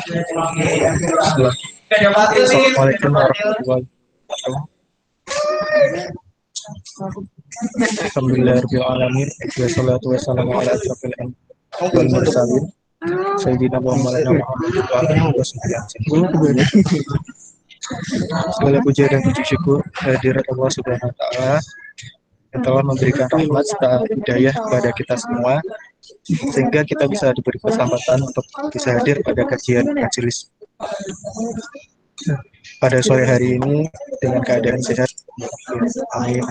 Assalamualaikum warahmatullahi wabarakatuh. Alhamdulillahirrahmanirrahim. Wassalatu wassalamu ala asyrofil anbiya'i wal mursalin sayyidina Muhammadin wa ala alihi wasallam. Segala puja dan puji syukur kehadirat Allah Subhanahu wa taala yang telah memberikan rahmat serta hidayah kepada kita semua sehingga kita bisa diberi kesempatan untuk bisa hadir pada kajian majelis pada sore hari ini dengan keadaan sehat. Amin.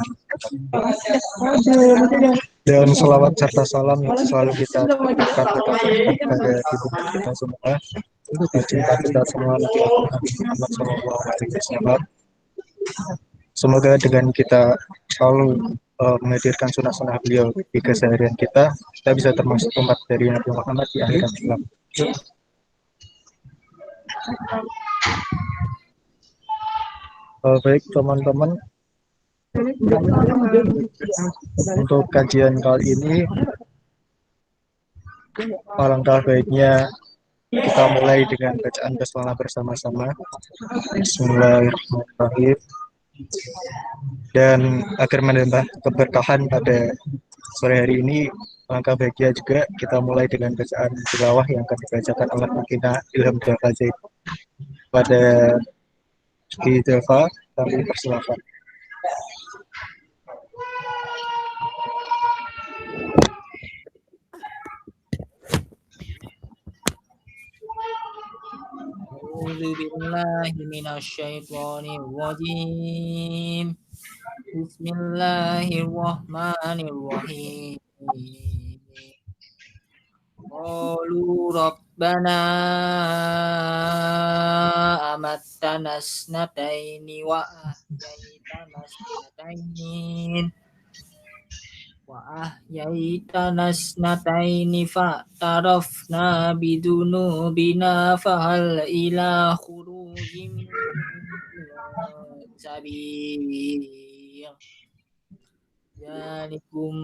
Dan selawat serta salam yang selalu kita berikan kepada ibu kita semua, cinta kita semua, Nabi Muhammad SAW. Semoga dengan kita selalu menghadirkan sunnah-sunnah beliau di keseharian kita, kita bisa termasuk umat dari Nabi Muhammad di akhirat kelak. Baik teman-teman, untuk kajian kali ini alangkah baiknya kita mulai dengan bacaan basmalah bersama-sama. Bismillahirrahmanirrahim. Dan agar menambah keberkahan pada sore hari ini, alangkah baiknya juga kita mulai dengan bacaan tilawah yang akan dibacakan oleh Mukina Ilham Jafazi. Pada di Java, kami persilakan. A'udzubillahi minasyaitonirrajim. Bismillahirrahmanirrahim. Qalu rabbana amattana snataini wa ahyaitana snataini fa'tarafna bidunubina fahal ila khurujim min sabil. Zalikum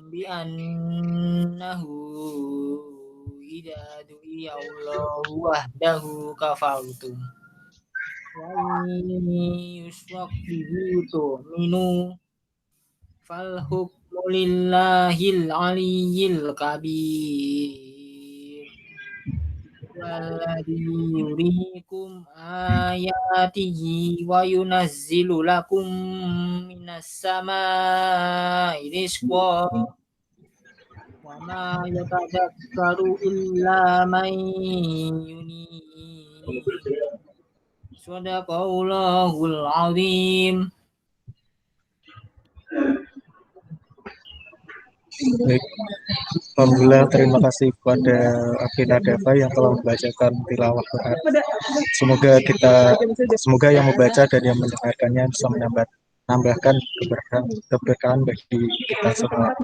bi'annahu idza du'iya Allahu wahdahu kafartum wa yusrak bihi tu'minu fal hukmu lillahil aliyyil kabir. Walladzi yuriikum ayatihi wa yunazzilu lakum minas samaa'i rizqan wa ma yatadakkaru illa man yunib. Shadaqallahul azim. Baik. Alhamdulillah, terima kasih kepada Afina Deva yang telah membacakan tilawah Quran. Semoga yang membaca dan yang mendengarkannya bisa menambahkan keberkahan bagi kita semua.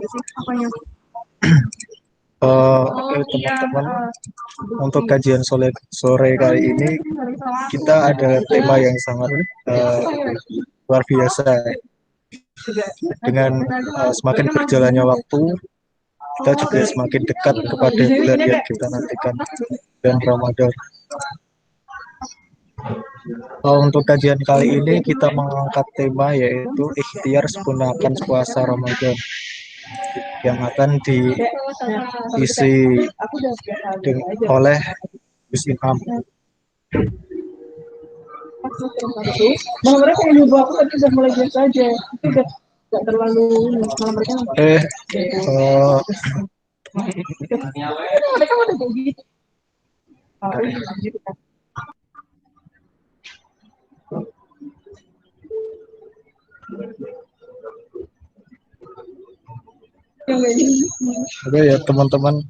Oke teman-teman, untuk kajian sore kali ini kita ada tema yang sangat luar biasa. Dengan semakin berjalannya waktu, kita juga semakin dekat kepada bulan yang kita nantikan, bulan Ramadan. Untuk kajian kali ini kita mengangkat tema yaitu ikhtiar sempurnakan puasa Ramadan yang akan diisi oleh Gus Imam. Malah mereka yang nyuruh aku tadi udah mulai biasa aja, itu udah nggak terlalu malah mereka mereka udah kayak gitu. Oke ya teman-teman,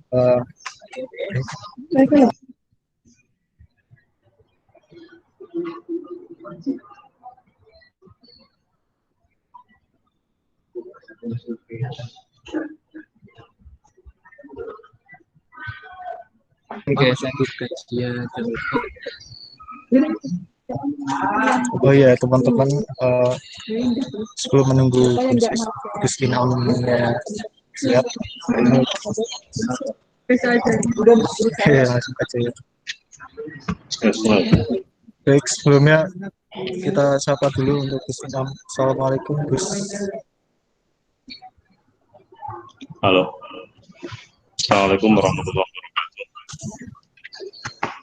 oh ya teman-teman, sebelum menunggu Gus Imamnya siap, Bisa aja. ya langsung aja ya. Baik, sebelumnya kita sapa dulu untuk Gus Imam. Assalamualaikum Gus. Halo. Assalamualaikum warahmatullahi wabarakatuh.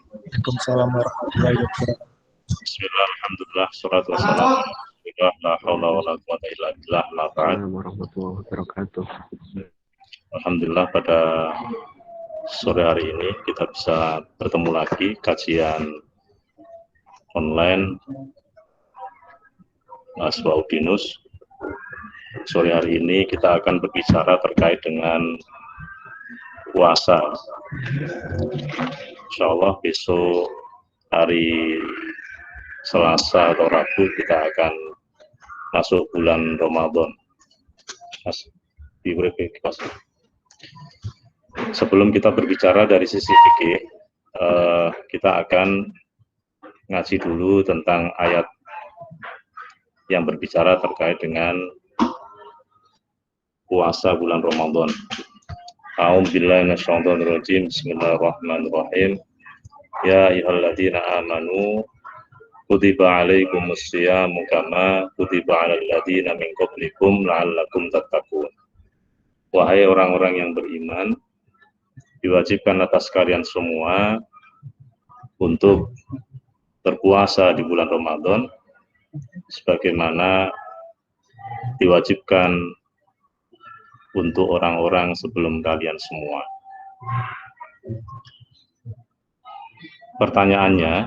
Waalaikumsalam warahmatullahi wabarakatuh. Bismillah, alhamdulillah, salatu wassalamu ala rasulillah, la haula wa la quwata illa billah, ma ba'd. Warahmatullahi wabarakatuh. Alhamdulillah pada sore hari ini kita bisa bertemu lagi kajian online Aswaudinus. Sore hari ini kita akan berbicara terkait dengan puasa. Insya Allah besok hari Selasa atau Rabu kita akan masuk bulan Ramadan. Sebelum kita berbicara dari sisi fikih, kita akan ngaji dulu tentang ayat yang berbicara terkait dengan puasa bulan Ramadan. A'udzubillahi minasyaitonir rajim. Bismillahirrahmanirrahim. Ya ayyuhalladzina amanu kutiba alaikumus syiyamu kama kutiba alal ladzina min qablikum la'allakum tattaqun. Wahai orang-orang yang beriman, diwajibkan atas kalian semua untuk berpuasa di bulan Ramadan sebagaimana diwajibkan untuk orang-orang sebelum kalian semua. Pertanyaannya,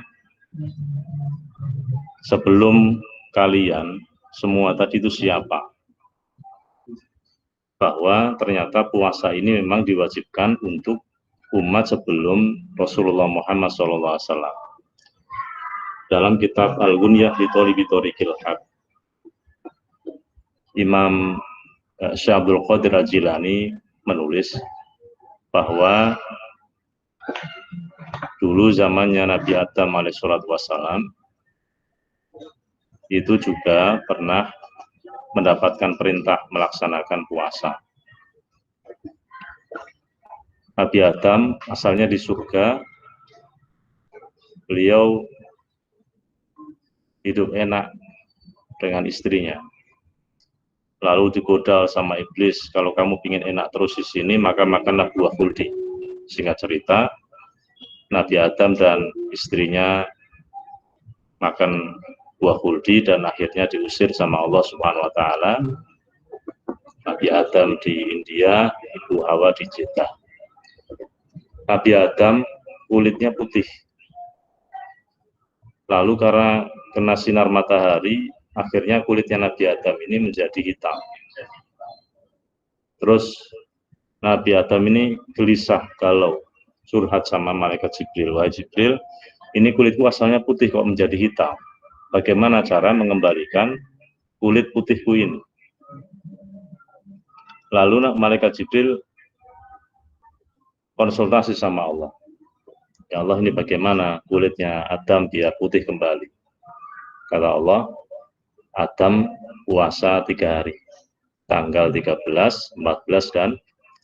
sebelum kalian semua tadi itu siapa? Bahwa ternyata puasa ini memang diwajibkan untuk umat sebelum Rasulullah Muhammad SAW. Dalam kitab Al-Ghunyah li Thalibi Thariqil Haq, Imam Syekh Abdul Qadir Al-Jilani menulis bahwa dulu zamannya Nabi Adam alaihissalatu wassalam itu juga pernah mendapatkan perintah melaksanakan puasa. Nabi Adam asalnya di surga, beliau hidup enak dengan istrinya. Lalu digoda sama iblis, kalau kamu ingin enak terus di sini, maka makanlah buah khuldi. Singkat cerita, Nabi Adam dan istrinya makan buah khuldi dan akhirnya diusir sama Allah Subhanahu wa taala. Nabi Adam di India, Ibu Hawa di Jeddah. Nabi Adam kulitnya putih. Lalu karena kena sinar matahari, akhirnya kulitnya Nabi Adam ini menjadi hitam. Terus Nabi Adam ini gelisah, galau, curhat sama malaikat Jibril. Wahai Jibril, ini kulitku asalnya putih kok menjadi hitam. Bagaimana cara mengembalikan kulit putihku ini? Lalu malaikat Jibril konsultasi sama Allah. Ya Allah, ini bagaimana kulitnya Adam biar putih kembali? Kata Allah, Adam puasa 3 hari, tanggal 13, 14, dan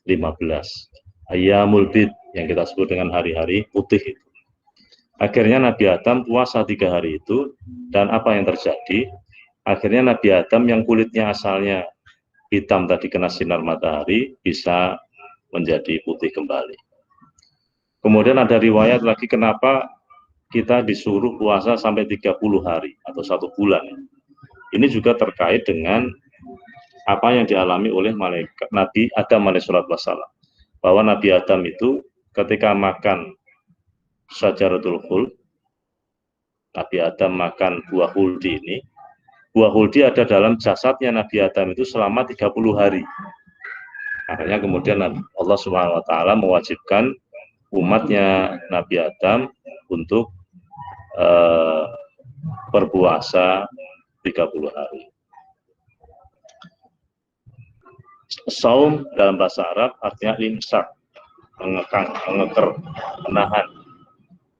15. Ayyamul bid, yang kita sebut dengan hari-hari putih itu. Akhirnya Nabi Adam puasa 3 hari itu, dan apa yang terjadi? Akhirnya Nabi Adam yang kulitnya asalnya hitam tadi kena sinar matahari, bisa menjadi putih kembali. Kemudian ada riwayat lagi kenapa kita disuruh puasa sampai 30 hari atau 1 bulan. Ini juga terkait dengan apa yang dialami oleh malaikat Nabi Adam alaihissalatu wassalam. Bahwa Nabi Adam itu ketika makan syajaratul khuld, Nabi Adam makan buah khuldi ini, buah khuldi ada dalam jasadnya Nabi Adam itu selama 30 hari. Makanya kemudian Allah Subhanahu wa taala mewajibkan umatnya Nabi Adam untuk berpuasa 30 hari. Saum dalam bahasa Arab artinya imsak, mengekang, mengeker, menahan.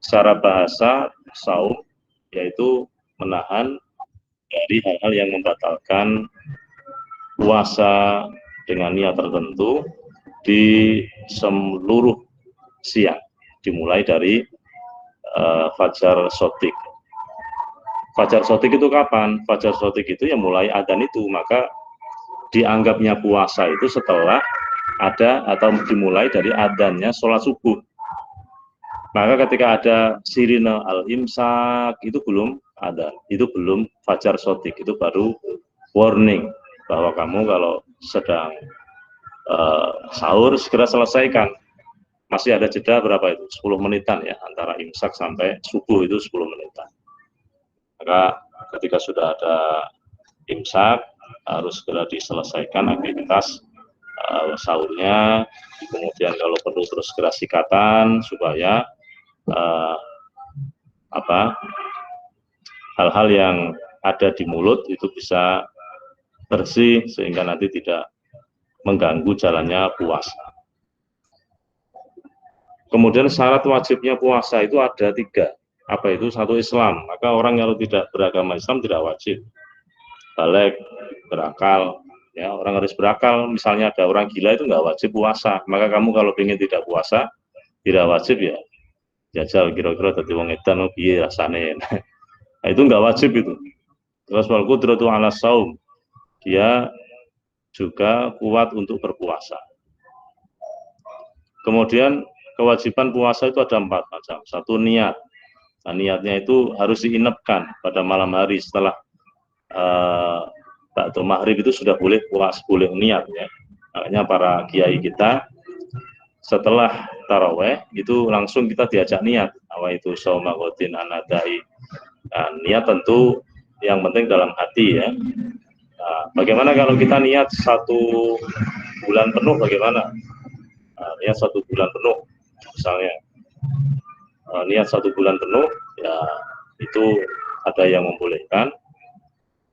Secara bahasa saum yaitu menahan dari hal-hal yang membatalkan puasa dengan niat tertentu di seluruh siang, dimulai dari fajar sotik. Fajar sotik itu kapan? Fajar sotik itu yang mulai adzan itu, maka dianggapnya puasa itu setelah ada atau dimulai dari adzannya sholat subuh. Maka ketika ada sirine al-imsak itu belum ada, itu belum fajar sotik, itu baru warning bahwa kamu kalau sedang sahur segera selesaikan. Masih ada jeda berapa itu? 10 menitan ya, antara imsak sampai subuh itu 10 menitan. Maka ketika sudah ada imsak harus segera diselesaikan aktivitas sahurnya, kemudian kalau perlu terus segera sikatan supaya hal-hal yang ada di mulut itu bisa bersih sehingga nanti tidak mengganggu jalannya puasa. Kemudian syarat wajibnya puasa itu ada 3. Apa itu? 1 Islam. Maka orang yang tidak beragama Islam tidak wajib. Balik, berakal. Ya, orang harus berakal. Misalnya ada orang gila itu nggak wajib puasa. Maka kamu kalau ingin tidak puasa, tidak wajib ya. Jajal kira-kira tadi wong edan piye rasane. Nah, itu nggak wajib itu. Terus wal qudratu ala saum. Dia juga kuat untuk berpuasa. Kemudian kewajiban puasa itu ada 4 macam. 1 niat. Nah, niatnya itu harus diinapkan pada malam hari setelah ba'da maghrib itu sudah boleh puas, boleh niat ya. Makanya para kiai kita setelah taraweh itu langsung kita diajak niat. Apa itu shauma ghadin anadai. Nah, niat tentu yang penting dalam hati ya. Nah, bagaimana kalau kita niat 1 bulan penuh bagaimana? Nah, niat 1 bulan penuh misalnya. Niat 1 bulan penuh ya itu ada yang membolehkan,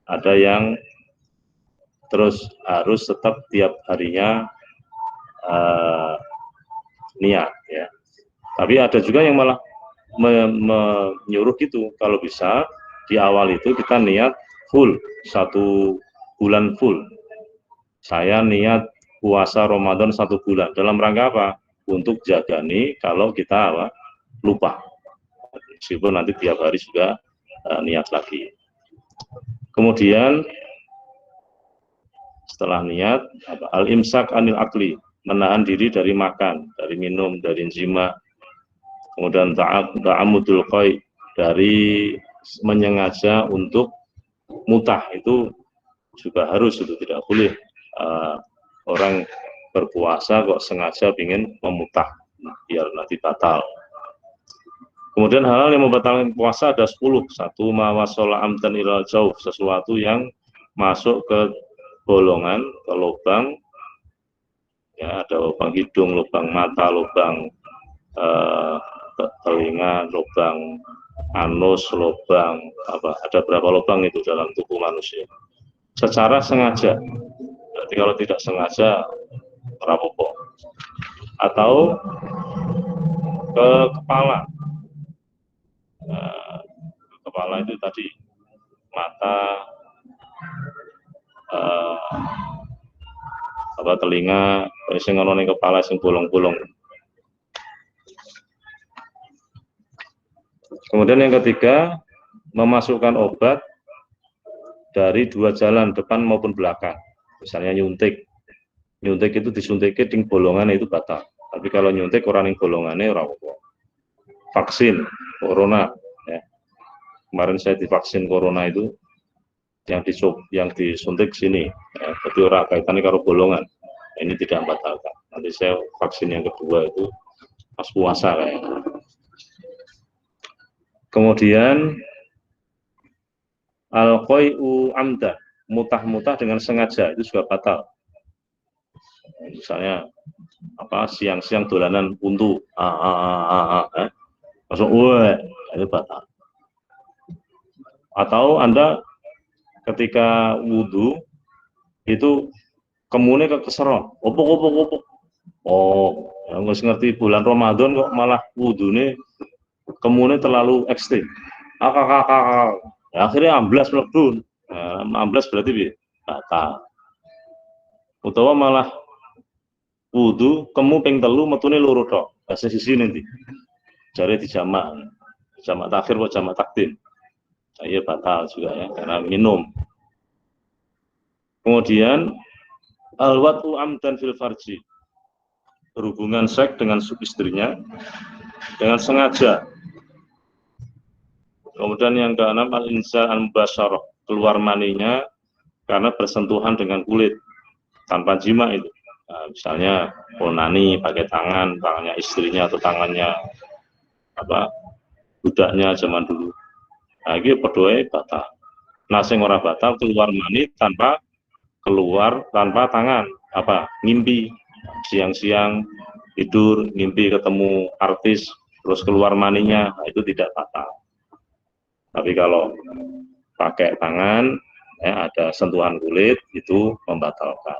ada yang terus harus tetap tiap harinya niat ya. Tapi ada juga yang malah menyuruh gitu, kalau bisa di awal itu kita niat full 1 bulan full. Saya niat puasa Ramadan 1 bulan. Dalam rangka apa? Untuk jaga nih kalau kita lupa. Meskipun nanti tiap hari juga niat lagi. Kemudian setelah niat al-imsak anil akli, menahan diri dari makan, dari minum, dari jima. Kemudian ta'amudul qai, dari menyengaja untuk mutah, itu juga harus, itu tidak boleh orang berpuasa kok sengaja ingin memutah, biar nanti batal. Kemudian hal-hal yang membatalkan puasa ada 10. 1 mawasola amdan ilal jauh, sesuatu yang masuk ke bolongan, ke lubang ya, ada lubang hidung, lubang mata, lubang telinga, lubang anus, lubang ada berapa lubang itu dalam tubuh manusia secara sengaja. Jadi kalau tidak sengaja rapopo. Atau ke kepala. Kepala itu tadi mata, telinga, sing ono ning kepala sing bolong-bolong. Kemudian yang ketiga, memasukkan obat dari 2 jalan, depan maupun belakang. Misalnya nyuntik itu disuntiknya di bolongan itu batal. Tapi kalau nyuntik orang yang bolongannya ora apa. Vaksin corona ya. Kemarin saya divaksin corona itu yang disuntik sini ya, jadi orang kaitannya karo bolongan. Ini tidak membatalkan. Nanti saya vaksin yang kedua itu pas puasa kayaknya. Kemudian al-qai'u amda, mutah-mutah dengan sengaja itu juga batal. Misalnya siang-siang dolanan untu, langsung itu batal. Atau Anda ketika wudhu itu kemune keserong, opok. Oh, yang nggak ngerti bulan Ramadan kok malah wudhunya kemune terlalu ekstrim. Akhirnya 16 mlebu. 16 berarti batal. Utawa malah wudhu kemu ping 3 metune loro tok. Bahasa sisi nanti. Jare dijamak. jamak takhir atau jamak takdim. Nah, iya batal juga ya, karena minum. Kemudian al-wat'u amdan fil farji, berhubungan seks dengan istrinya dengan sengaja. Kemudian yang keenam al-inzal al-mubasyarah, keluar maninya karena bersentuhan dengan kulit tanpa jima itu. Nah, misalnya onani pakai tangannya istrinya atau tangannya budaknya zaman dulu. Nah, ini berdoa batal. Nah, sing ora batal keluar mani tanpa tangan, ngimpi siang-siang tidur ngimpi ketemu artis terus keluar maninya, nah, itu tidak batal. Tapi kalau pakai tangan ya, ada sentuhan kulit itu membatalkan.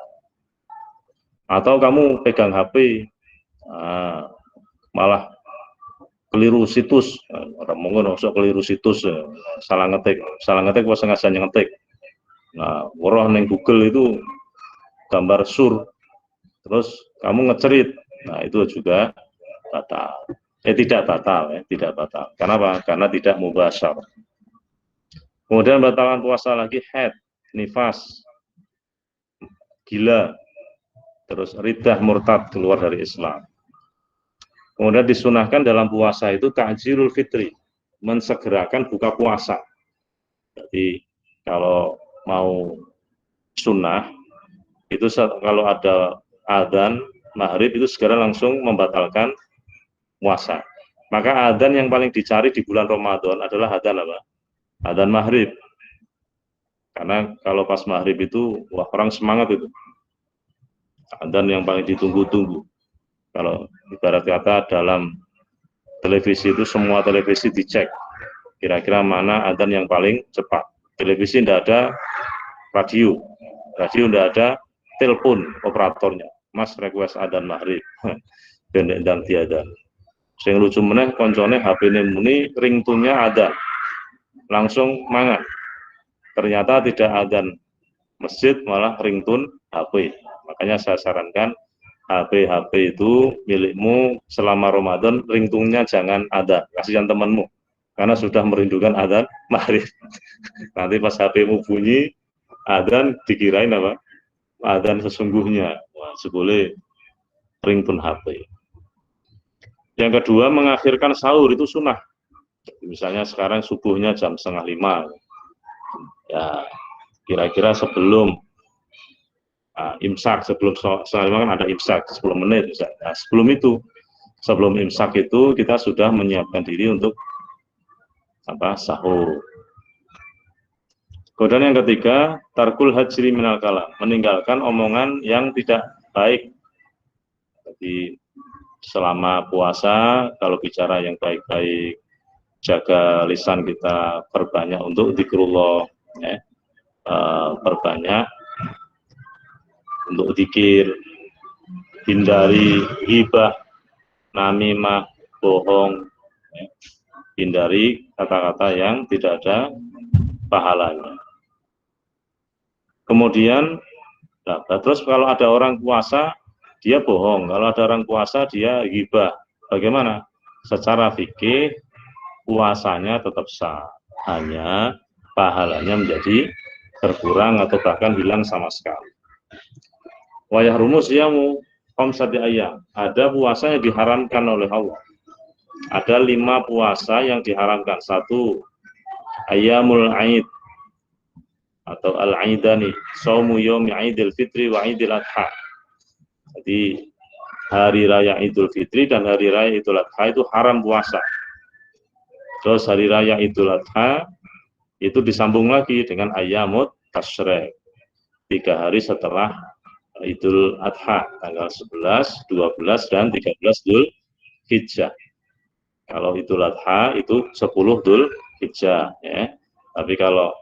Atau kamu pegang HP malah keliru situs, orang mungkin usah keliru situs, salah ngetik pas sengaja ngetik. Nah, woroh neng Google itu gambar sur, terus kamu ngecerit, nah itu juga batal. Tidak batal ya, tidak batal. Kenapa? Karena tidak mubasyarah. Kemudian batalan puasa lagi haid, nifas, gila, terus ridah murtad keluar dari Islam. Kemudian disunahkan dalam puasa itu ta'jilul fitri, mensegerakan buka puasa. Jadi kalau mau sunnah itu kalau ada adzan maghrib itu segera langsung membatalkan puasa. Maka adzan yang paling dicari di bulan Ramadan adalah adzan apa? Adzan maghrib. Karena kalau pas maghrib itu wah orang semangat itu. Adzan yang paling ditunggu-tunggu. Kalau ibarat kata dalam televisi itu semua televisi dicek kira-kira mana adzan yang paling cepat. Televisi tidak ada radio tidak ada telepon operatornya. Mas request adzan maghrib, pendek dan tiada. Sing lucu meneh koncone HP-ne muni ringtone-nya adzan. Langsung mangan. Ternyata tidak adzan masjid malah ringtone HP. Makanya saya sarankan HP itu milikmu selama Ramadan, ringtone-nya jangan ada, kasihan temanmu karena sudah merindukan adzan maghrib. Nanti pas HP-mu bunyi adzan dikirain apa? Adzan sesungguhnya. Wah, boleh ringtone HP. Yang kedua, mengakhirkan sahur itu sunnah. Misalnya sekarang subuhnya jam 4:30. Ya, kira-kira sebelum imsak, sebelum kan ada imsak 10 menit. Nah, sebelum imsak itu kita sudah menyiapkan diri untuk sahur. Kemudian yang ketiga, tarkul hajri minal kalam, meninggalkan omongan yang tidak baik. Jadi selama puasa kalau bicara yang baik-baik, jaga lisan kita, perbanyak untuk dzikrullah, ya. Perbanyak untuk zikir, hindari ghibah, namimah, bohong, hindari kata-kata yang tidak ada pahalanya. Kemudian, terus kalau ada orang puasa, dia bohong. Kalau ada orang puasa, dia ghibah. Bagaimana? Secara fikih, puasanya tetap sah. Hanya pahalanya menjadi berkurang atau bahkan hilang sama sekali. Wayah rumus yamu khamsati ayyam. Ada puasa yang diharamkan oleh Allah. Ada 5 puasa yang diharamkan. 1 ayyamul aid atau al-aidani, shaumu yaumi Idul Fitri wa Idul Adha. Jadi hari raya Idul Fitri dan hari raya Idul Adha itu haram puasa. Terus hari raya Idul Adha itu disambung lagi dengan ayyamut tasyrik. 3 hari setelah Idul Adha, tanggal 11, 12, dan 13 Dzul Hijjah. Kalau Idul Adha itu 10 Dzul Hijjah, ya. Tapi kalau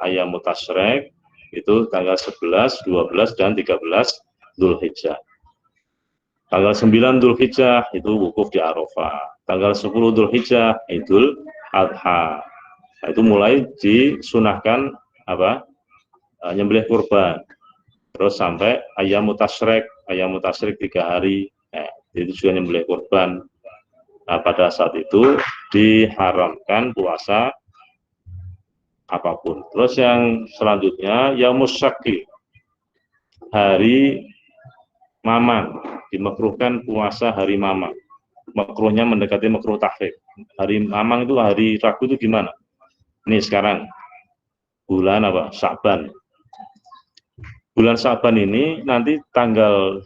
ayyamut tasyrik itu tanggal 11, 12, dan 13 Dzul Hijjah. Tanggal 9 Dzul Hijjah itu wukuf di Arafah. Tanggal 10 Dzul Hijjah Idul Adha. Nah, itu mulai disunahkan nyembelih kurban. Terus sampai ayyamut tasyrik 3 hari, itu juga nyembelih kurban. Nah, pada saat itu diharamkan puasa apapun. Terus yang selanjutnya yaumus syakki, hari mamang, dimakruhkan puasa hari mamang. Makruhnya mendekati makruh tahrim. Hari mamang itu hari Rabu itu gimana? Ini sekarang bulan apa? Sya'ban. Bulan Sya'ban ini nanti tanggalnya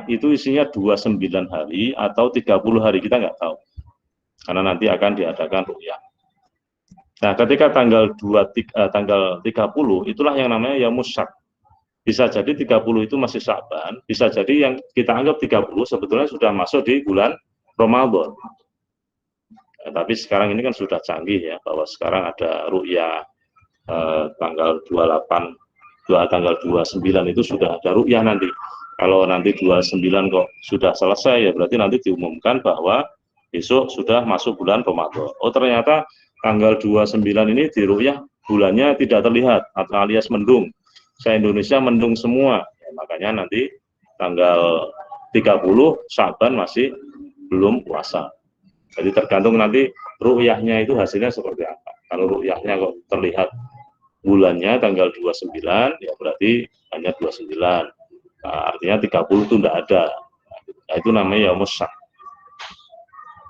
itu isinya 29 hari atau 30 hari, kita nggak tahu. Karena nanti akan diadakan ru'yah. Nah, ketika tanggal 30 itulah yang namanya yaumus syak. Bisa jadi 30 itu masih Sya'ban, bisa jadi yang kita anggap 30 sebetulnya sudah masuk di bulan Ramadan. Tapi sekarang ini kan sudah canggih ya, bahwa sekarang ada ru'yah tanggal 28, tanggal 29 itu sudah ada ru'yah nanti. Kalau nanti 29 kok sudah selesai, ya berarti nanti diumumkan bahwa besok sudah masuk bulan Ramadan. Oh ternyata tanggal 29 ini di ru'yah bulannya tidak terlihat, atau alias mendung. Se-Indonesia mendung semua, ya, makanya nanti tanggal 30 Sya'ban masih belum puasa. Jadi tergantung nanti ru'yahnya itu hasilnya seperti apa. Kalau ru'yahnya kok terlihat bulannya tanggal 29, ya berarti hanya 29. Nah, artinya 30 itu tidak ada. Nah, itu namanya yaumus syak.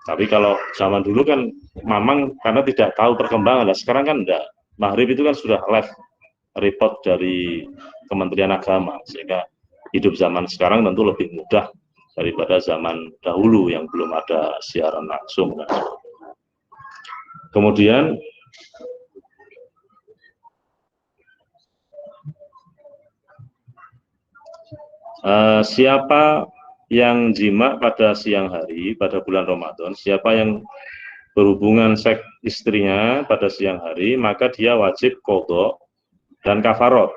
Tapi kalau zaman dulu kan mamang karena tidak tahu perkembangan. Nah, sekarang kan enggak. Maghrib itu kan sudah live report dari Kementerian Agama, sehingga hidup zaman sekarang tentu lebih mudah daripada zaman dahulu yang belum ada siaran langsung. Kemudian siapa yang jima pada siang hari pada bulan Ramadan, siapa yang berhubungan seks istrinya pada siang hari, maka dia wajib qadha dan kafarot.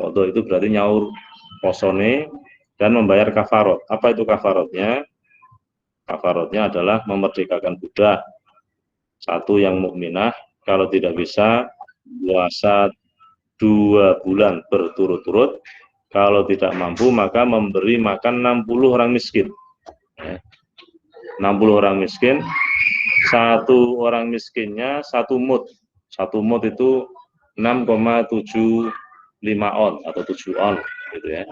Qadha itu berarti nyaur posone dan membayar kafarot. Apa itu kafarotnya? Kafarotnya adalah memerdekakan budak satu yang mukminah, kalau tidak bisa puasa 2 bulan berturut-turut, kalau tidak mampu maka memberi makan 60 orang miskin. 60 orang miskin, satu orang miskinnya 1 mud. 1 mud itu 6,75 on atau 7 on gitu ya.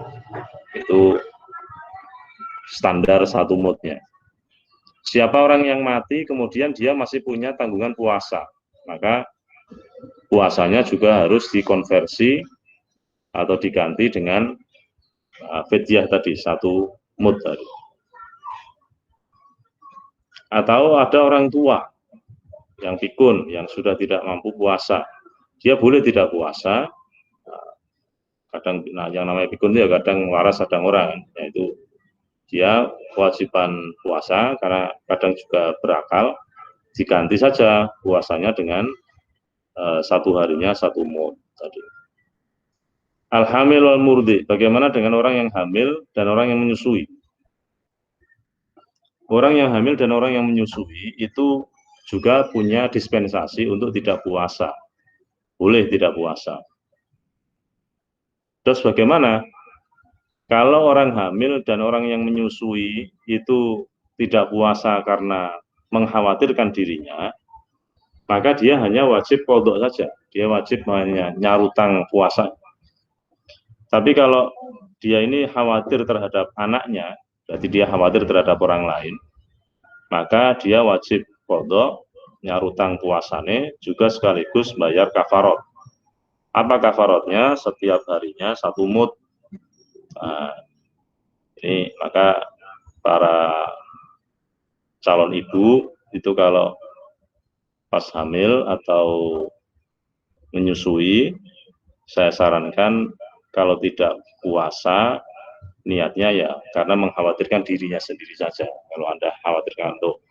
Itu standar 1 mudnya. Siapa orang yang mati kemudian dia masih punya tanggungan puasa, maka puasanya juga harus dikonversi atau diganti dengan fidyah tadi, 1 mud tadi. Atau ada orang tua yang pikun, yang sudah tidak mampu puasa, dia boleh tidak puasa. Kadang yang namanya pikun itu ya kadang waras kadang orang, yaitu dia kewajiban puasa karena kadang juga berakal, diganti saja puasanya dengan 1 harinya 1 mud tadi. Al-hamil wal murdi, bagaimana dengan orang yang hamil dan orang yang menyusui? Orang yang hamil dan orang yang menyusui itu juga punya dispensasi untuk tidak puasa, boleh tidak puasa. Terus bagaimana kalau orang hamil dan orang yang menyusui itu tidak puasa karena mengkhawatirkan dirinya, maka dia hanya wajib qadha saja, dia wajib hanya nyarutang puasa. Tapi kalau dia ini khawatir terhadap anaknya, berarti dia khawatir terhadap orang lain, maka dia wajib qadha, nyarutang puasane, juga sekaligus bayar kafarot. Apa kafarotnya? Setiap harinya 1 mud. Nah, ini maka para calon ibu itu kalau pas hamil atau menyusui, saya sarankan kalau tidak puasa, niatnya ya karena mengkhawatirkan dirinya sendiri saja. Kalau Anda khawatirkan untuk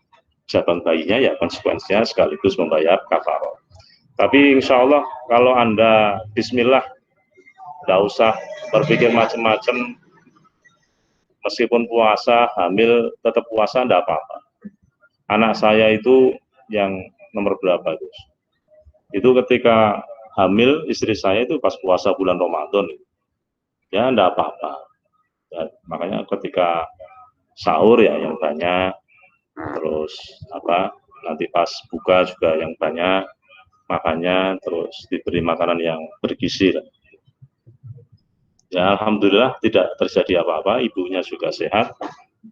jabang bayinya, ya konsekuensinya sekaligus membayar kafarot. Tapi insya Allah kalau Anda bismillah, tidak usah berpikir macam-macam, meskipun puasa, hamil, tetap puasa, tidak apa-apa. Anak saya itu yang nomor berapa itu? Itu ketika hamil, istri saya itu pas puasa bulan Ramadan, ya tidak apa-apa. Ya, makanya ketika sahur ya yang banyak, terus nanti pas buka juga yang banyak makannya, terus diberi makanan yang bergizi. Ya alhamdulillah tidak terjadi apa-apa, ibunya juga sehat,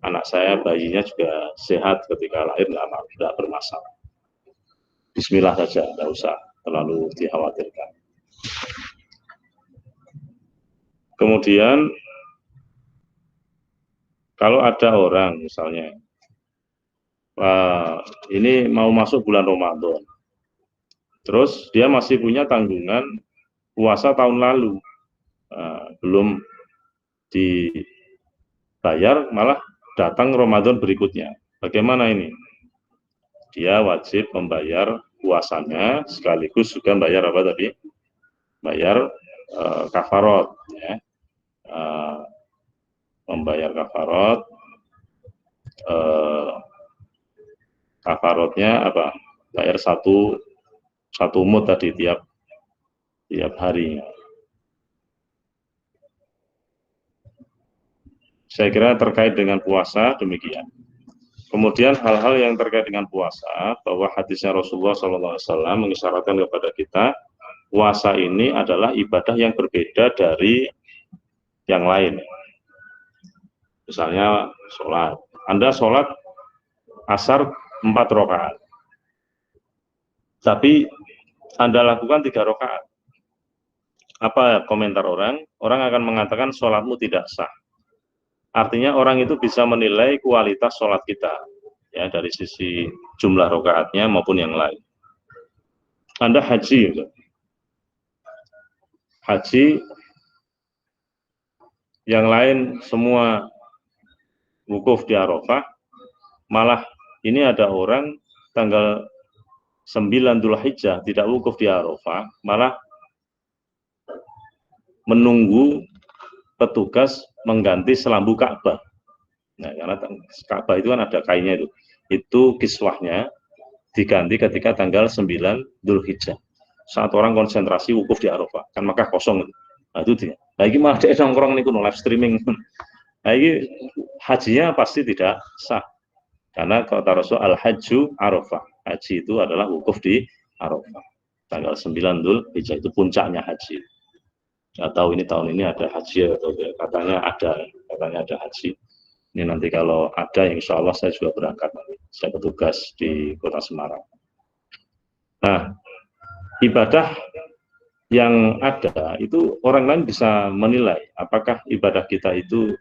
anak saya bayinya juga sehat ketika lahir, nggak bermasalah. Bismillah saja, nggak usah terlalu dikhawatirkan. Kemudian kalau ada orang misalnya ini mau masuk bulan Ramadan, terus dia masih punya tanggungan puasa tahun lalu, belum dibayar, malah datang Ramadan berikutnya. Bagaimana ini? Dia wajib membayar puasanya sekaligus juga bayar apa tadi? Bayar kafarot, ya. Membayar kafarot. Kafarotnya apa? Bayar satu mud tadi tiap hari. Saya kira terkait dengan puasa demikian. Kemudian hal-hal yang terkait dengan puasa, bahwa hadisnya Rasulullah SAW mengisyaratkan kepada kita, puasa ini adalah ibadah yang berbeda dari yang lain. Misalnya sholat, Anda sholat asar 4 rakaat, tapi Anda lakukan 3 rakaat. Apa komentar orang? Orang akan mengatakan sholatmu tidak sah. Artinya orang itu bisa menilai kualitas sholat kita, ya, dari sisi jumlah rakaatnya maupun yang lain. Anda haji yang lain semua wukuf di Arafah, malah ini ada orang tanggal 9 Dzulhijjah tidak wukuf di Arafah, malah menunggu petugas mengganti selambu Ka'bah. Nah, karena Ka'bah itu kan ada kainnya itu kiswahnya diganti ketika tanggal 9 Dzulhijjah. Saat orang konsentrasi wukuf di Arafah, kan Makkah kosong. Nah, itu dia. Lagi malah dia nongkrong nih live streaming. Nah, ini hajinya pasti tidak sah. Karena kata Rasul al-hajju Arafah. Haji itu adalah wukuf di Arafah. Tanggal 9 Dzulhijjah itu puncaknya haji. Nggak tahu ini tahun ini ada haji atau tidak. Katanya ada haji. Ini nanti kalau ada, insya Allah saya juga berangkat nanti. Saya petugas di Kota Semarang. Nah, ibadah yang ada itu orang lain bisa menilai apakah ibadah kita itu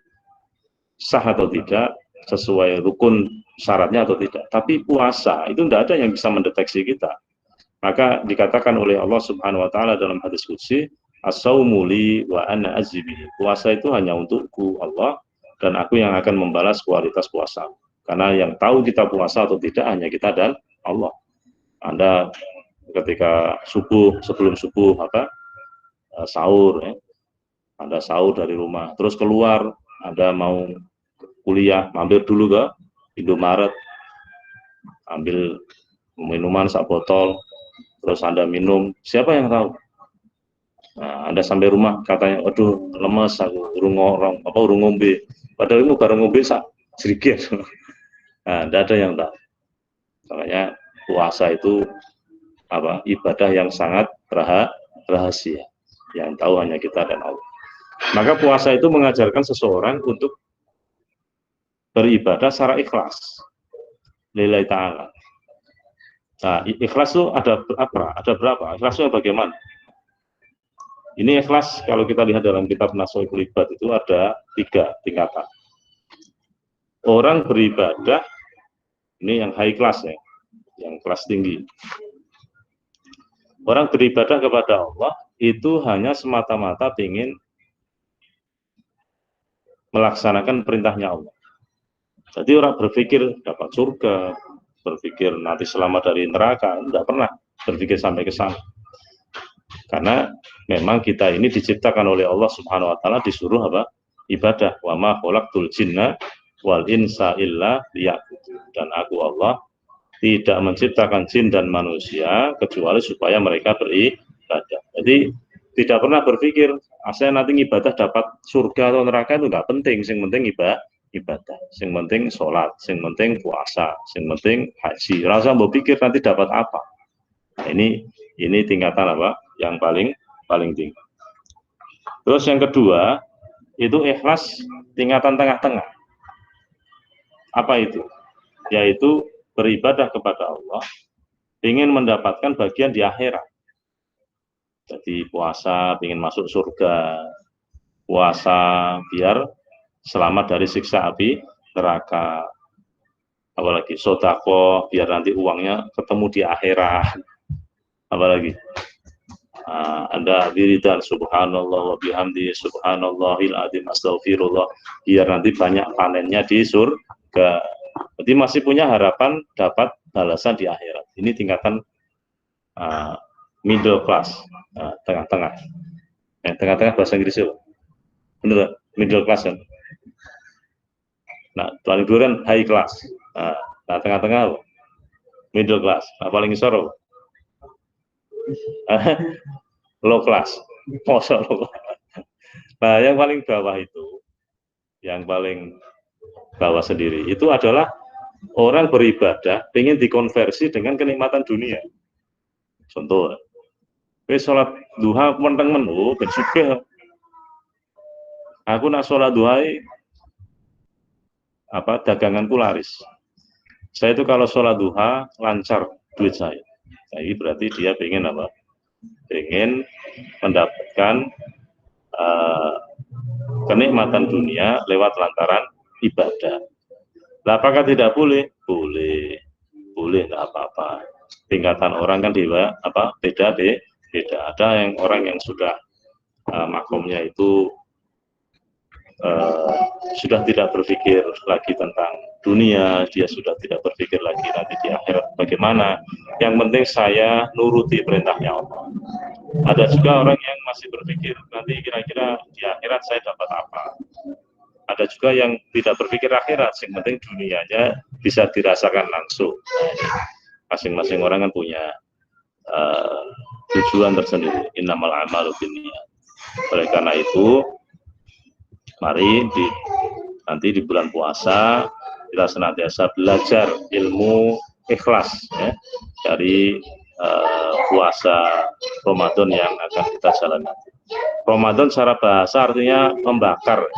sah atau tidak, sesuai rukun syaratnya atau tidak. Tapi puasa itu tidak ada yang bisa mendeteksi kita. Maka dikatakan oleh Allah Subhanahu wa taala dalam hadis qudsi, as-saumu li wa ana azibi. Puasa itu hanya untukku Allah, dan aku yang akan membalas kualitas puasa. Karena yang tahu kita puasa atau tidak hanya kita dan Allah. Anda ketika sebelum subuh sahur, ya. Anda sahur dari rumah, terus keluar, Anda mau kuliah, mampir dulu ke Indomaret, ambil minuman sak botol, terus Anda minum, siapa yang tahu? Nah, Anda sampai rumah katanya, aduh lemes aku, urung ngombe, padahal itu baru ngombe sak sedikit. Nah, tidak ada yang tahu. Makanya puasa itu ibadah yang sangat rahasia, yang tahu hanya kita dan Allah. Maka puasa itu mengajarkan seseorang untuk beribadah secara ikhlas lillahi ta'ala. Nah, ikhlas itu ada berapa? Ikhlasnya bagaimana? Ini ikhlas kalau kita lihat dalam kitab Nasrul Ibad itu ada 3 tingkatan. Orang beribadah ini yang high class, ya, yang kelas tinggi. Orang beribadah kepada Allah itu hanya semata-mata ingin melaksanakan perintahnya Allah. Jadi orang berpikir dapat surga, berpikir nanti selamat dari neraka, tidak pernah berpikir sampai ke sana. Karena memang kita ini diciptakan oleh Allah Subhanahu wa taala disuruh ibadah. Wa ma khalaqtul jinna wal insa illa liya'budun. Dan aku Allah tidak menciptakan jin dan manusia kecuali supaya mereka beribadah. Jadi tidak pernah berpikir saya nanti ibadah dapat surga atau neraka, itu nggak penting. Yang penting ibadah. Sing penting sholat, sing penting puasa, sing penting haji. Rasa mau pikir nanti dapat apa. Nah, ini tingkatan apa? Yang paling tinggi. Terus yang kedua itu ikhlas tingkatan tengah-tengah. Apa itu? Yaitu beribadah kepada Allah, ingin mendapatkan bagian di akhirat. Jadi puasa ingin masuk surga, puasa biar selamat dari siksa api neraka, apalagi sodako biar nanti uangnya ketemu di akhirat, apalagi Anda wiridan subhanallah wa bihamdi subhanallahil adzim astaghfirullah biar nanti banyak panennya di surga. Jadi masih punya harapan dapat balasan di akhirat. Ini tingkatan middle class, tengah-tengah. Tengah-tengah bahasa Inggris itu, bener, middle class kan. Nah, paling dulu kan high class. Nah, tengah-tengah middle class. Nah, paling isor low class. Nah, yang paling bawah itu, yang paling bawah sendiri itu adalah orang beribadah ingin dikonversi dengan kenikmatan dunia. Contoh, sholat duha menteng menu ben sugih. Aku nak sholat duha daganganku laris. Saya itu kalau sholat duha lancar duit saya. Nah, ini berarti dia pengen apa? Pengen mendapatkan kenikmatan dunia lewat lantaran ibadah. Nah, apakah tidak boleh? Boleh, nggak apa-apa. Tingkatan orang kan beda. Ada yang orang yang sudah makomnya itu sudah tidak berpikir lagi tentang dunia, dia sudah tidak berpikir lagi nanti di akhirat bagaimana. Yang penting saya nuruti perintahnya Allah. Ada juga orang yang masih berpikir nanti kira-kira di akhirat saya dapat apa. Ada juga yang tidak berpikir akhirat, yang penting dunianya bisa dirasakan langsung. Masing-masing orang kan punya tujuan tersendiri. Innamal a'malu binniyat. Oleh karena itu, mari nanti di bulan puasa kita senantiasa belajar ilmu ikhlas ya, dari puasa Ramadan yang akan kita jalani. Ramadan secara bahasa artinya membakar.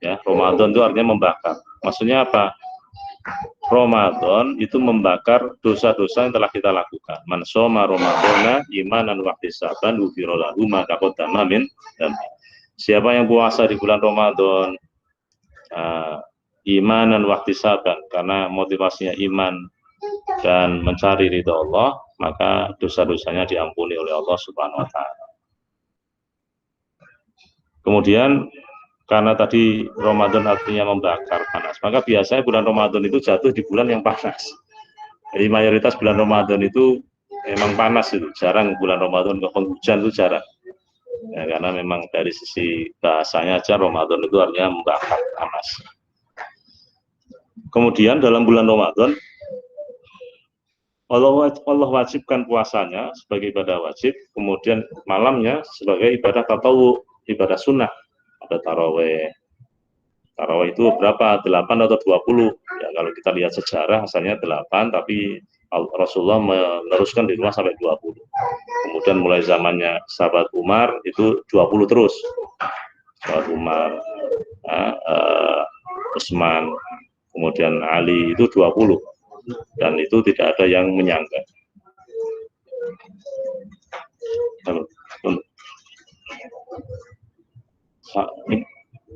Ya, Ramadan itu artinya membakar. Maksudnya apa? Ramadan itu membakar dosa-dosa yang telah kita lakukan. Man shoma Ramadana imanan wa ihtisaban ghufira lahu ma taqaddama min dzambi. Siapa yang puasa di bulan Ramadan imanan wa ihtisaban karena motivasinya iman dan mencari ridha Allah, maka dosa-dosanya diampuni oleh Allah Subhanahu wa taala. Kemudian karena tadi Ramadan artinya membakar panas, maka biasanya bulan Ramadan itu jatuh di bulan yang panas. Jadi mayoritas bulan Ramadan itu memang panas, itu jarang bulan Ramadan ke penghujan itu jarang. Ya, karena memang dari sisi bahasanya aja Ramadan itu artinya membakar panas. Kemudian dalam bulan Ramadan Allah wajibkan puasanya sebagai ibadah wajib, kemudian malamnya sebagai ibadah tatawwu, ibadah sunnah. Ada taraweh. Taraweh itu berapa? 8 atau 20. Ya, kalau kita lihat sejarah asalnya 8, tapi Rasulullah meneruskan di rumah sampai 20. Kemudian mulai zamannya sahabat Umar itu 20 terus. Sahabat Umar, Utsman, kemudian Ali itu 20. Dan itu tidak ada yang menyangka.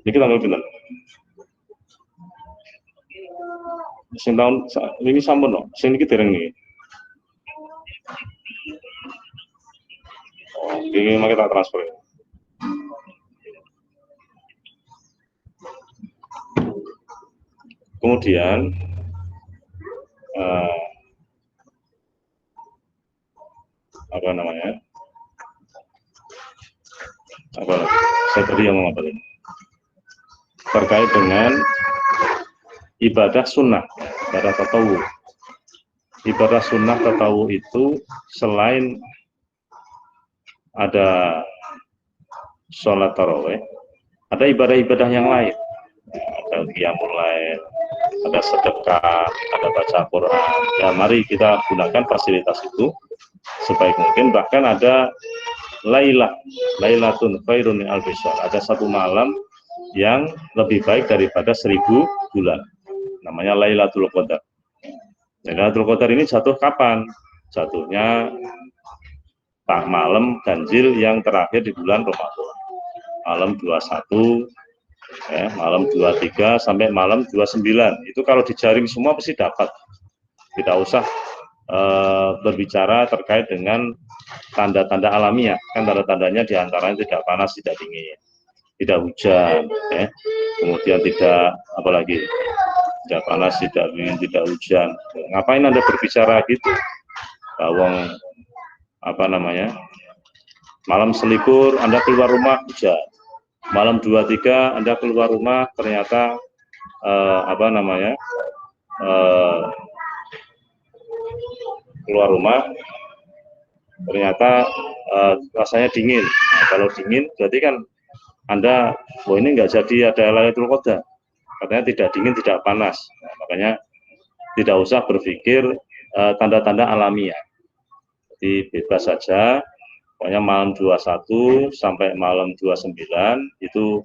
Ini tanggal pinten. Sing tahun ini sampun no, sing niki dereng niki. Oh, ini mari tak transfer. Kemudian apa namanya? Saya tadi yang mengatakan terkait dengan ibadah sunnah, ibadah tatawwu. Ibadah sunnah tatawwu itu selain ada sholat taraweh, ada ibadah-ibadah yang lain. Ada ada qiyamul lail, ada sedekah, ada baca Quran. Ya, mari kita gunakan fasilitas itu sebaik mungkin. Bahkan ada Lailatun khairun min alfi syahr. Ada satu malam yang lebih baik daripada 1000 bulan. Namanya Lailatul Qadar. Lailatul Qadar ini jatuh kapan? Jatuhnya malam ganjil yang terakhir di bulan Ramadan. Malam 21, malam 23 sampai malam 29. Itu kalau dijaring semua pasti dapat. Tidak usah berbicara terkait dengan tanda-tanda alamiah. Kan tanda-tandanya diantaranya tidak panas, tidak dingin, tidak hujan, kemudian tidak apalagi tidak panas, tidak dingin, tidak hujan. Ngapain Anda berbicara gitu? Bawang apa namanya? Malam selikur Anda keluar rumah hujan. Malam 23 Anda keluar rumah ternyata keluar rumah ternyata rasanya dingin. Nah, kalau dingin berarti kan Anda, ini nggak jadi ada Lailatul Qadar. Katanya tidak dingin, tidak panas. Nah, makanya tidak usah berpikir tanda-tanda alamiah. Jadi bebas saja. Pokoknya malam 21 sampai malam 29 itu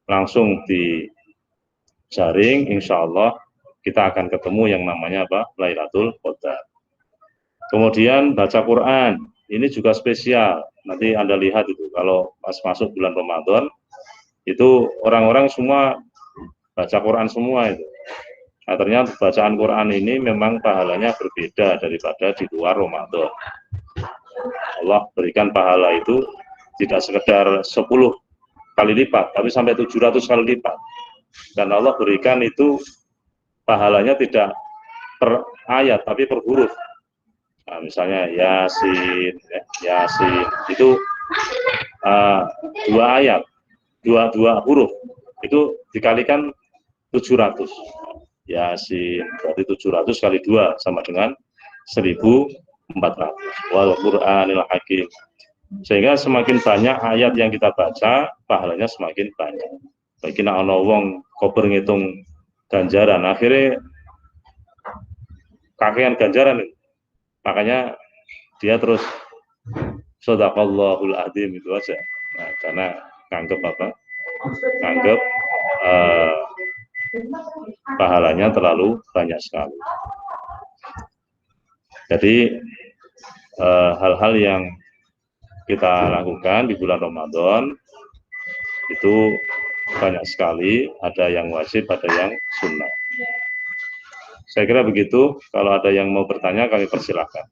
langsung dijaring, insya Allah kita akan ketemu yang namanya apa? Lailatul Qadar. Kemudian baca Quran, ini juga spesial. Nanti Anda lihat itu, kalau pas masuk bulan Ramadan, itu orang-orang semua baca Quran semua itu. Nah, ternyata bacaan Quran ini memang pahalanya berbeda daripada di luar Ramadan. Allah berikan pahala itu tidak sekedar 10 kali lipat, tapi sampai 700 kali lipat. Dan Allah berikan itu pahalanya tidak per ayat, tapi per huruf. Nah, misalnya Yasin itu 2 ayat, dua huruf itu dikalikan 700. Yasin berarti 700 kali 2 sama dengan 1400. Wal Qur'anil Hakim. Sehingga semakin banyak ayat yang kita baca, pahalanya semakin banyak. Bagi nek ana wong kober ngitung ganjaran, akhirnya kakean ganjaran. Makanya dia terus Shadaqallahul Adzim itu aja. Nah, karena nganggep pahalanya terlalu banyak sekali. Jadi hal-hal yang kita lakukan di bulan Ramadan itu banyak sekali, ada yang wajib, ada yang sunnah. Saya kira begitu. Kalau ada yang mau bertanya, kami persilahkan.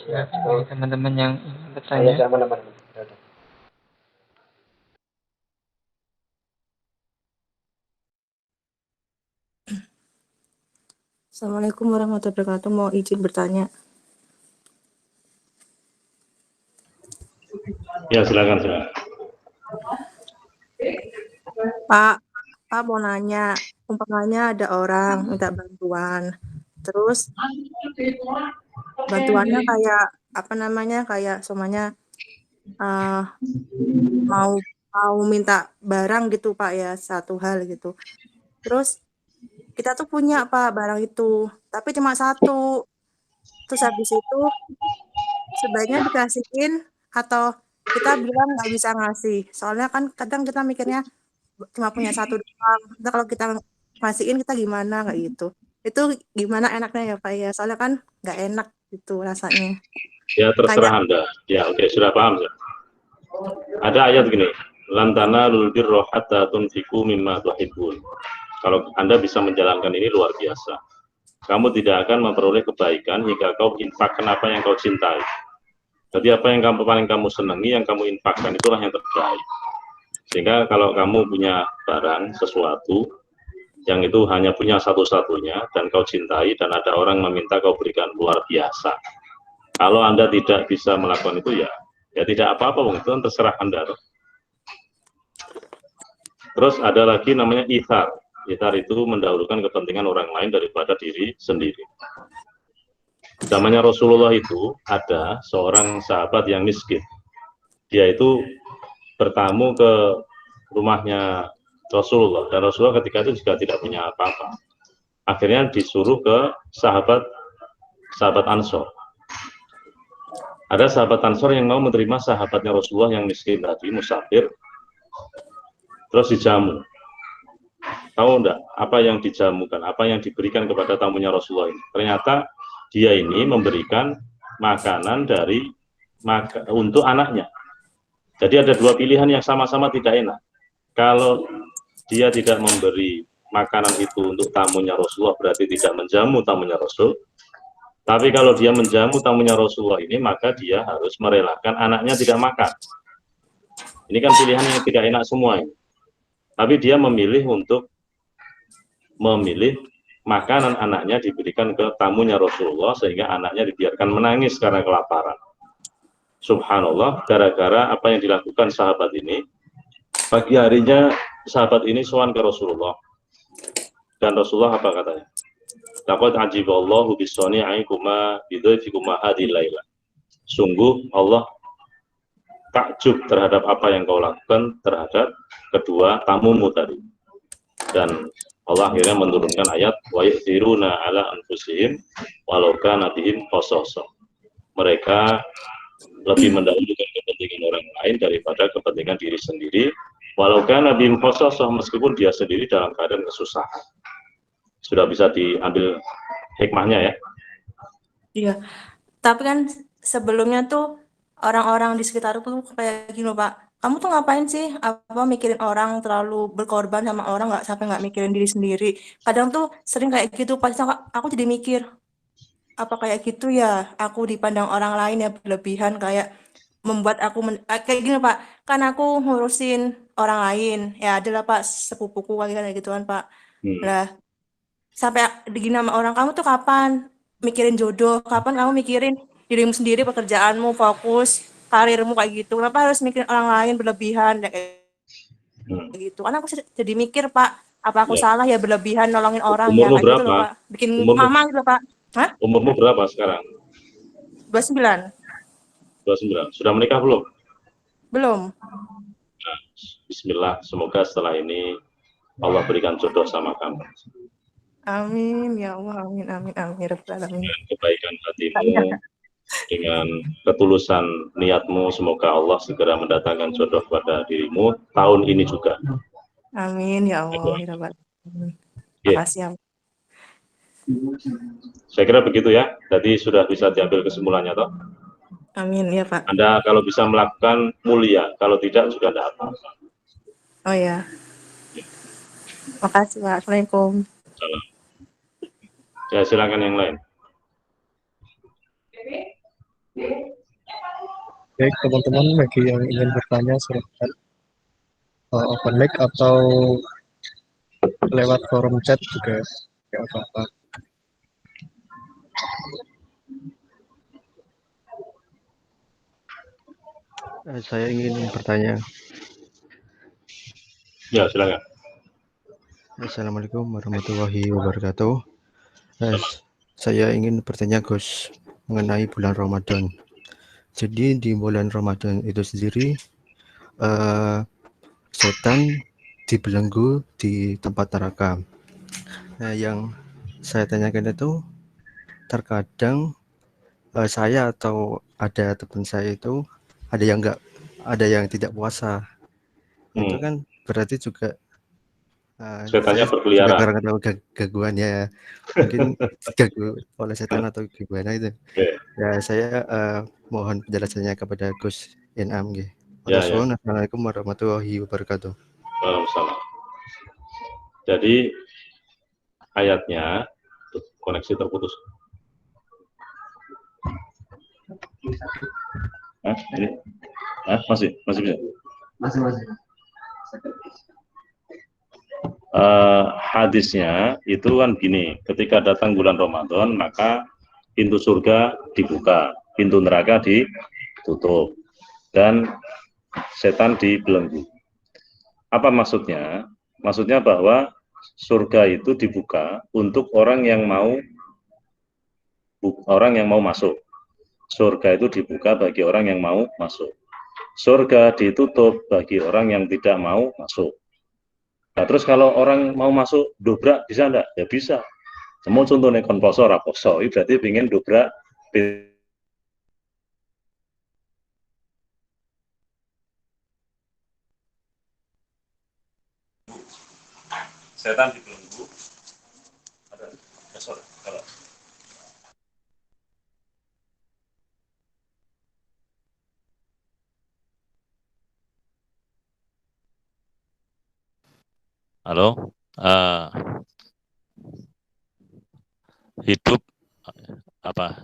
Ya, bagi teman-teman yang ingin bertanya. Assalamualaikum warahmatullahi wabarakatuh. Mau izin bertanya. Ya, silakan. Pak mau nanya, umpamanya ada orang minta bantuan, terus bantuannya kayak apa namanya, kayak semuanya mau minta barang gitu Pak ya, satu hal gitu. Terus kita tuh punya Pak barang itu, tapi cuma satu. Terus habis itu sebaiknya dikasihin atau kita bilang nggak bisa ngasih. Soalnya kan kadang kita mikirnya cuma punya satu doang. Nah, kalau kita masihin kita gimana kayak gitu. Itu gimana enaknya ya Pak ya? Soalnya kan nggak enak gitu rasanya. Ya terserah Kayak Anda. Ya oke, sudah paham. Ada ayat gini, lan tanalul birra hatta tunfiqu mimma tuhibbun. Kalau Anda bisa menjalankan ini luar biasa. Kamu tidak akan memperoleh kebaikan hingga kau infakkan apa yang kau cintai. Jadi apa yang paling kamu senangi, yang kamu infakkan itulah yang terbaik. Sehingga kalau kamu punya barang, sesuatu, yang itu hanya punya satu-satunya, dan kau cintai, dan ada orang meminta kau berikan luar biasa. Kalau Anda tidak bisa melakukan itu, ya tidak apa-apa, itu kan terserah Anda. Terus ada lagi namanya ithar. Ithar itu mendahulukan kepentingan orang lain daripada diri sendiri. Zamannya Rasulullah itu ada seorang sahabat yang miskin. Dia itu bertamu ke rumahnya Rasulullah, dan Rasulullah ketika itu juga tidak punya apa-apa. Akhirnya disuruh ke sahabat Ansor. Ada sahabat Ansor yang mau menerima sahabatnya Rasulullah yang miskin tadi, musafir, terus dijamu. Tahu enggak apa yang dijamukan, apa yang diberikan kepada tamunya Rasulullah ini? Ternyata dia ini memberikan makanan untuk anaknya. Jadi ada dua pilihan yang sama-sama tidak enak. Kalau dia tidak memberi makanan itu untuk tamunya Rasulullah, berarti tidak menjamu tamunya Rasul. Tapi kalau dia menjamu tamunya Rasulullah ini, maka dia harus merelakan anaknya tidak makan. Ini kan pilihan yang tidak enak semua ini. Tapi dia memilih makanan anaknya diberikan ke tamunya Rasulullah, sehingga anaknya dibiarkan menangis karena kelaparan. Subhanallah, gara-gara apa yang dilakukan sahabat ini, pagi harinya sahabat ini sowan ke Rasulullah, dan Rasulullah apa katanya? Laqad ajiballahu bisani'ikuma bidhaifikuma hadhil laila. Sungguh Allah takjub terhadap apa yang kau lakukan terhadap kedua tamumu tadi. Dan Allah akhirnya menurunkan ayat wa yusiruna ala anfusihim walau kana bihim khasasah. Mereka lebih mendahulukan kepentingan orang lain daripada kepentingan diri sendiri, walau kana bihim khasasah, meskipun dia sendiri dalam keadaan kesusahan. Sudah bisa diambil hikmahnya ya. iya. Tapi kan sebelumnya tuh orang-orang di sekitarku tuh kayak gini loh Pak. Kamu tuh ngapain sih? Apa mikirin orang, terlalu berkorban sama orang, nggak mikirin diri sendiri. Kadang tuh sering kayak gitu. Pas aku jadi mikir, apa kayak gitu ya? Aku dipandang orang lain ya berlebihan, kayak membuat aku kayak gini Pak. Kan aku ngurusin orang lain. Ya adalah Pak, sepupuku kayak gitu kan Pak. Lah sampai digini sama orang, kamu tuh kapan mikirin jodoh? Kapan kamu mikirin dirimu sendiri, pekerjaanmu, fokus karirmu kayak gitu? Kenapa harus mikirin orang lain berlebihan kayak gitu? Karena aku jadi mikir Pak, apa aku salah ya berlebihan nolongin orang ya Umurmu kayak gitu loh berapa? Pak. Bikin mama gitu Pak. Hah? Umurmu berapa sekarang? 29. 29. Sudah menikah belum? Belum. Nah, bismillah, semoga setelah ini Allah berikan jodoh sama kamu. Amin ya Allah, amin amin amin rabbal alamin. Dengan kebaikan hatimu, dengan ketulusan niatmu, semoga Allah segera mendatangkan jodoh pada dirimu tahun ini juga. Amin ya Allah ya rabbal alamin. Yeah. Makasih ya. Saya kira begitu ya. Tadi sudah bisa diambil kesimpulannya toh. Amin ya Pak. Anda kalau bisa melakukan mulia, kalau tidak juga tidak apa-apa. Oh ya. Makasih Pak. Assalamualaikum. Salam. Ya, silakan yang lain. Baik teman-teman, bagi yang ingin bertanya silakan open mic atau lewat forum chat juga nggak apa-apa. Saya ingin bertanya. Ya, silakan. Assalamualaikum warahmatullahi wabarakatuh. Saya ingin bertanya Gus mengenai bulan Ramadan. Jadi di bulan Ramadan itu sendiri setan dibelenggu di tempat neraka. Nah, yang saya tanyakan itu terkadang saya atau ada teman saya itu ada yang tidak puasa. Itu kan berarti juga Setannya Saya juga berkeliaran. kurang tahu gangguan ya, mungkin diganggu oleh setan atau gimana itu. Oke. Ya saya mohon penjelasannya kepada Gus Inam nggih. Ya, ya. Assalamualaikum warahmatullahi wabarakatuh. Waalaikumsalam. Jadi ayatnya koneksi terputus. Ini? Masih bisa. Masih. Hadisnya itu kan gini, ketika datang bulan Ramadan maka pintu surga dibuka, pintu neraka ditutup, dan setan dibelenggu. Apa maksudnya? Maksudnya bahwa surga itu dibuka untuk orang yang mau masuk. Surga itu dibuka bagi orang yang mau masuk. Surga ditutup bagi orang yang tidak mau masuk. Nah, terus kalau orang mau masuk dobrak bisa enggak? Ya bisa. Semua contohnya kon poso ora poso, itu berarti pengen dobrak. Setan dibelenggu. Halo, hidup apa?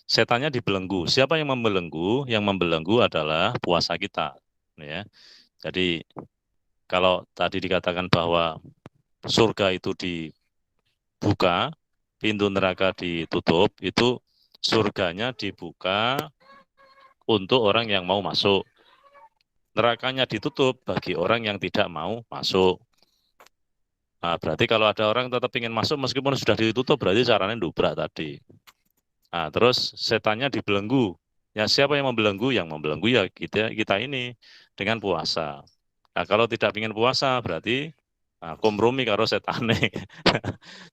Setannya dibelenggu. Siapa yang membelenggu? Yang membelenggu adalah puasa kita, ya. Jadi kalau tadi dikatakan bahwa surga itu dibuka, pintu neraka ditutup, itu surganya dibuka untuk orang yang mau masuk. Nerakanya ditutup bagi orang yang tidak mau masuk. Nah, berarti kalau ada orang tetap ingin masuk meskipun sudah ditutup, berarti caranya dobrak tadi. Nah, terus setannya dibelenggu. Ya siapa yang membelenggu? Yang membelenggu ya kita ini dengan puasa. Nah, kalau tidak ingin puasa berarti kompromi karo setane.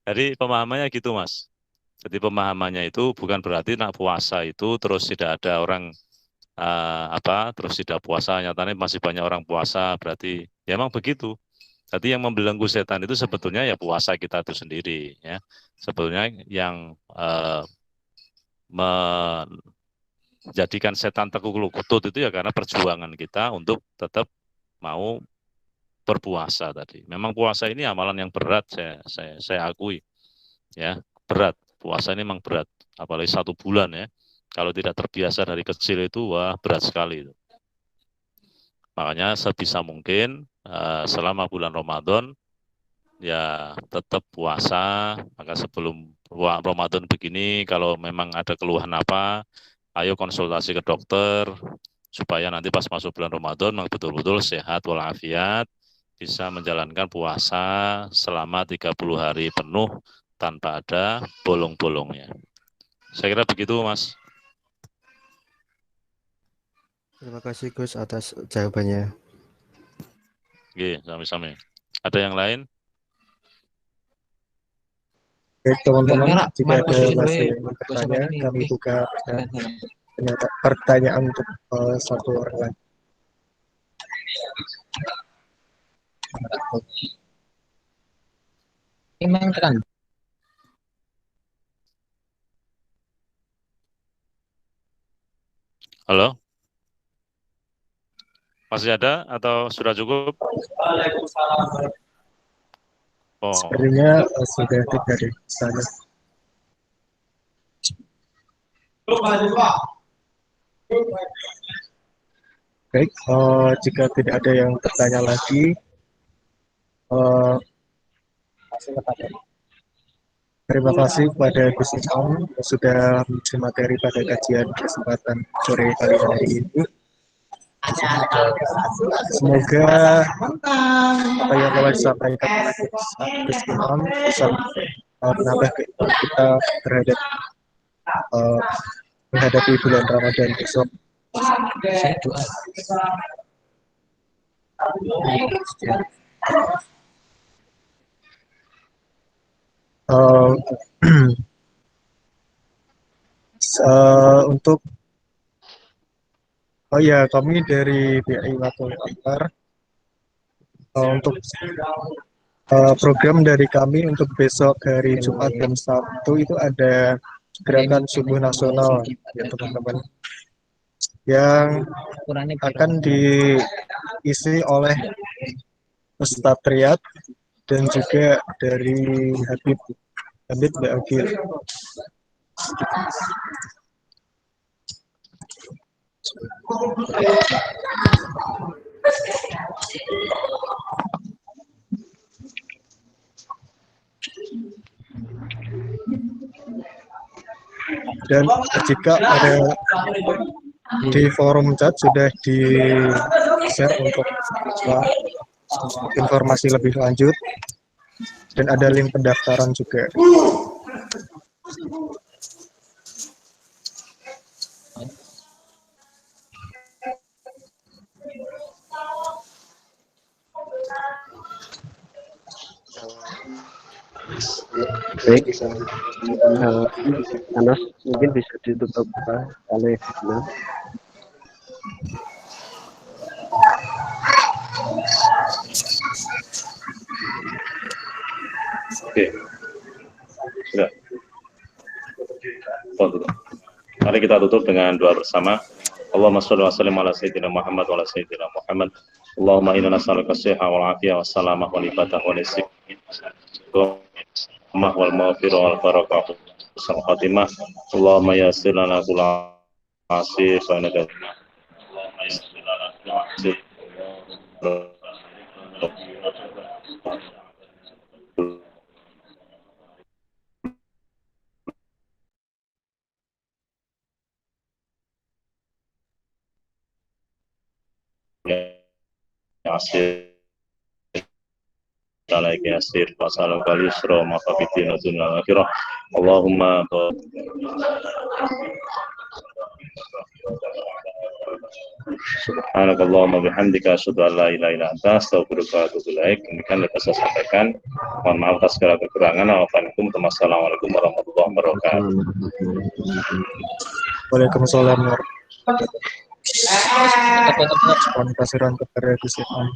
Jadi pemahamannya gitu, Mas. Jadi pemahamannya itu bukan berarti nak puasa itu terus tidak ada orang terus tidak puasa, nyatanya masih banyak orang puasa, berarti ya emang begitu. Jadi yang membelenggu setan itu sebetulnya ya puasa kita itu sendiri, ya. Sebetulnya yang menjadikan setan tekuk lutut itu ya karena perjuangan kita untuk tetap mau berpuasa tadi. Memang puasa ini amalan yang berat, saya akui, ya, berat. Puasa ini memang berat, apalagi 1 bulan ya. Kalau tidak terbiasa dari kecil itu, wah berat sekali itu. Makanya sebisa mungkin selama bulan Ramadan ya tetap puasa. Maka sebelum Ramadan begini, kalau memang ada keluhan apa, ayo konsultasi ke dokter supaya nanti pas masuk bulan Ramadan memang betul-betul sehat walafiat, bisa menjalankan puasa selama 30 hari penuh tanpa ada bolong-bolongnya. Saya kira begitu, Mas. Terima kasih Gus atas jawabannya. Oke, sami-sami. Ada yang lain? Baik teman-teman, jika ada masih yang bertanya, kami buka pertanyaan untuk satu orang lagi. Emang kan? Halo? Masih ada atau sudah cukup? Oh. Sepertinya sudah dari sana. Baik, jika tidak ada yang bertanya lagi, terima kasih kepada Gus Inam yang sudah memberi materi pada kajian kesempatan sore kali ini. Semoga apa yang telah disampaikan oleh Gus Inam bisa menambah keimanan kita terhadap menghadapi bulan Ramadan besok. Untuk kami dari BI Wakil Akbar untuk program dari kami untuk besok hari Jumat dan Sabtu itu ada gerakan subuh nasional ya teman-teman, yang akan diisi oleh Ustadz Riyad dan juga dari Habib Bakir. Dan jika ada di forum chat sudah di-share untuk informasi lebih lanjut, dan ada link pendaftaran juga. Baik, Anas mungkin bisa ditutup oleh Fitnah. Oke, sudah. Mari kita tutup dengan doa bersama. Allahumma sholli wa sallim ala sayyidina Muhammad wa ala sayyidina Muhammad. Allahumma inna nas'aluka as-sihha wal afiyah was salamah wal ibadah wal istiqamah wal maghfirah wal barakah wal khatimah. Allahumma yassir lana kulla asir wa nada. Asir alaik yasir fasalam kal yusra ma fa fitina dunya akhirah. Allahumma subhanakallahumma bihamdika asyhadu an la ilaha illa anta astaghfiruka wa atubu ilaik. Demikian dapat saya sampaikan. Mohon maaf atas segala kekurangan. Wassalamualaikum warahmatullahi wabarakatuh. Waalaikumsalam warahmatullahi wabarakatuh. Terima kasih kepada Gusti Allah.